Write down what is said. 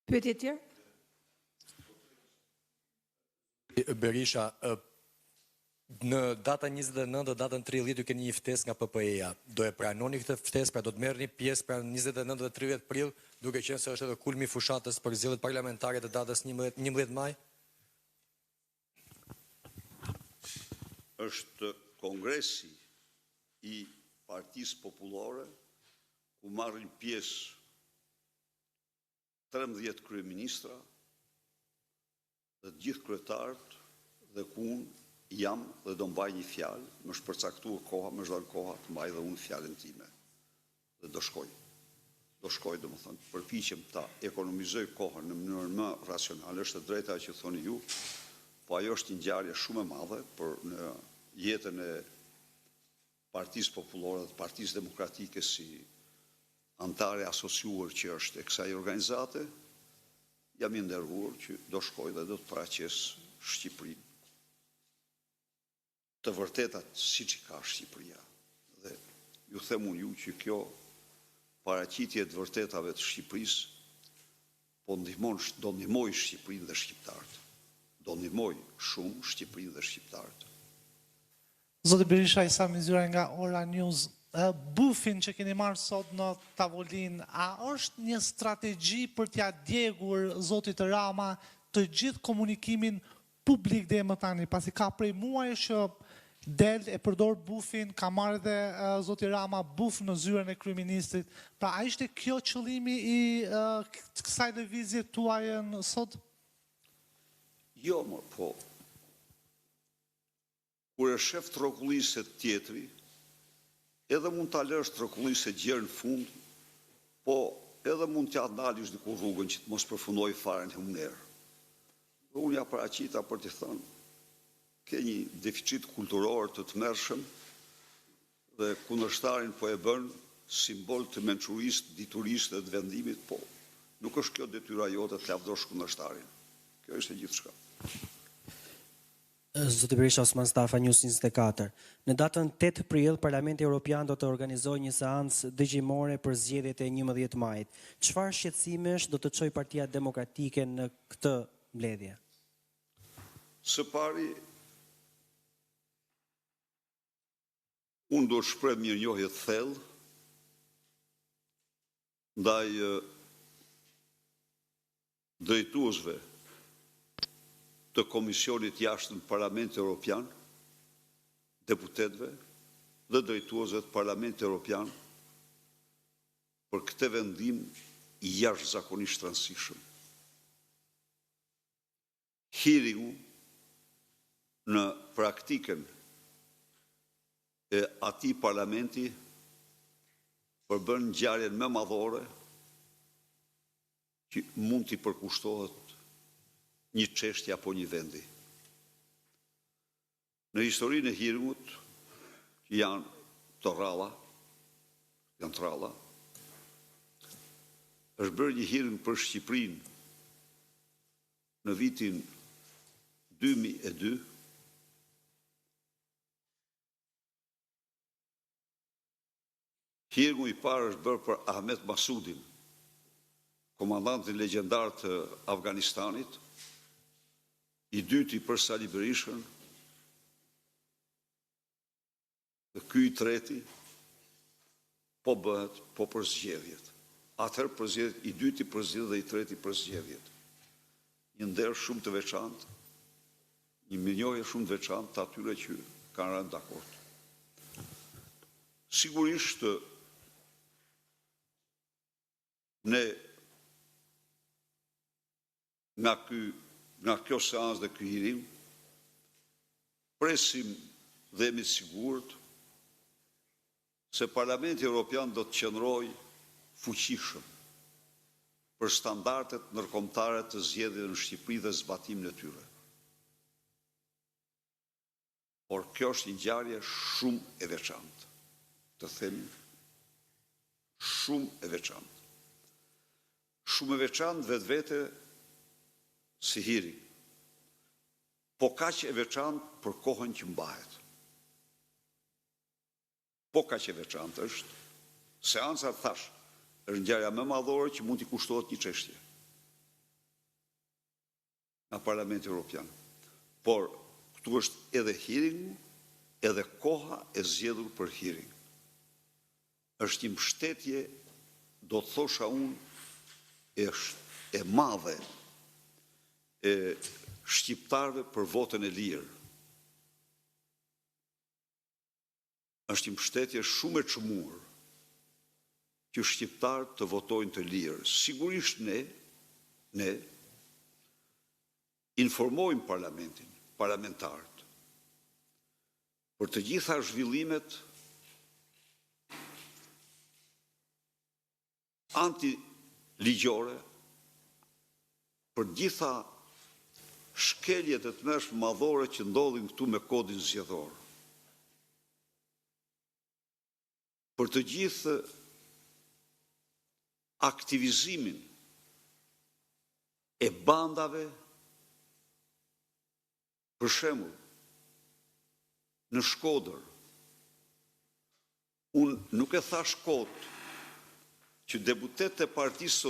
Pyetje tjerë? Berisha, në data 29 dhe datën 30 ju keni një ftesë nga PPE-ja. Do e pranoni këtë ftesë, pra do të merrni pjesë pra 29 dhe 30 prill, duke qenë se është edhe kulmi i fushatës për zgjedhjet parlamentare të datës 11 maj? Është kongresi i Partisë Popullore ku marrin pjesë 13 kryeministra dhe të gjithë kryetarët dhe ku unë jam dhe do mbaj një fjalë, më shpërcaktuar koha, më zhdon koha të mbaj dhe unë fjalën time. Dhe do shkoj. Do shkoj, domethënë, përpiqem ta ekonomizoj kohën në mënyrë më racionale, është e drejta që thoni ju, po ajo është një ngjarje shumë e madhe për në jetën e Partisë Popullore dhe Partisë Demokratike si antare asociuar që është e kësaj organizate, jam i nderuar që do shkoj dhe do të paraqes Shqipërinë. Të vërtetat siç i ka Shqipëria. Dhe ju them unë ju që kjo paraqitje të vërtetave të Shqipërisë do ndihmoj Shqipërinë dhe shqiptarët. Do ndihmoj shumë Shqipërinë dhe shqiptarët. Zoti Berisha, Isa Mizyra nga Ora News. Bufin që keni marrë sot në tavolin, a është një strategji për t'ja djegur zotit Rama të gjithë komunikimin publik dhe më tani, pasi ka prej muaj që del e përdor bufin, ka marrë dhe zoti Rama buf në zyrën e kryeministrit. Pra a ishte kjo qëllimi i kësaj lëvizje tuaj në sot? Jo, më po. Kur e shef trokullisë tjetri, edhe mund të alësh trokullisë gjerë në fund, po edhe mund t'ja ndalish diku rrugën që të mos përfundoj fare në hunerë. Dhe unë ja paraqita për t'i thënë, ke një deficit kulturor të tmerrshëm dhe kundërshtarin po e bën simbol të mençurisë, diturisë dhe të vendimit, po nuk është kjo detyra jote të lavdosh kundërshtarin. Kjo është e gjithçka. Zoti Berisha, Osman Stafa, News 24. Në datën 8 prill, Parlamenti Evropian do të organizojë një seancë dëgjimore për zgjedhjet e 11 majit. Çfarë shqetësimesh do të çojë Partia Demokratike në këtë mbledhje? Së pari, unë do të shpreh mirënjohje të thellë ndaj drejtuesve të Komisionit Jashtëm të Parlamentit Evropian, deputetëve dhe drejtuesve të Parlamentit Evropian për këtë vendim i jashtëzakonisht rëndësishëm. Hearingu në praktikën e atij parlamenti përbën ngjarjen më madhore që mund t'i përkushtohet një çështje apo një vendi. Në historinë e hearingut, që janë të rralla, është bërë një hearing për Shqipërinë në vitin 2002, hearingu i parë është bërë për Ahmet Masudin, komandantin legjendar të Afganistanit, i dyti për Sali Berishën, dhe ky i treti po bëhet po për zgjedhjet. Atëherë për zgjedhjet, i dyti për zgjedhjet dhe i treti për zgjedhjet. Një nder shumë të veçantë, një mirënjohje shumë të veçantë të atyre që kanë rënë dakord. Sigurisht ne nga kjo seancë dhe ky hearing presim dhe jemi të sigurt se Parlamenti Evropian do të qëndrojë fuqishëm për standardet ndërkombëtare të zgjedhjeve në Shqipëri dhe zbatimin e tyre. Por kjo është një ngjarje shumë e veçantë, të them shumë e veçantë. Shumë e veçantë vetvete si hearing, po kaq e veçantë për kohën që mbahet. Po kaq e veçantë është seanca, thash, është ngjarja më madhore që mund t'i kushtohet një çështje. nga Parlamenti Evropian. Por, këtu është edhe hearing, edhe koha e zgjedhur për hearing. Është një mbështetje, do të thosha unë, e madhe e shqiptarëve për votën e lirë. Është një mbështetje shumë e çmuar që shqiptarët të votojnë të lirë. Sigurisht ne informojmë parlamentarët për të gjitha zhvillimet antiligjore, për gjitha shkeljet e të mërshme madhore që ndodhin këtu me kodin zgjedhor. Për të gjithë aktivizimin e bandave, për shembull, në Shkodër, unë nuk e thash kot që deputetët e Partisë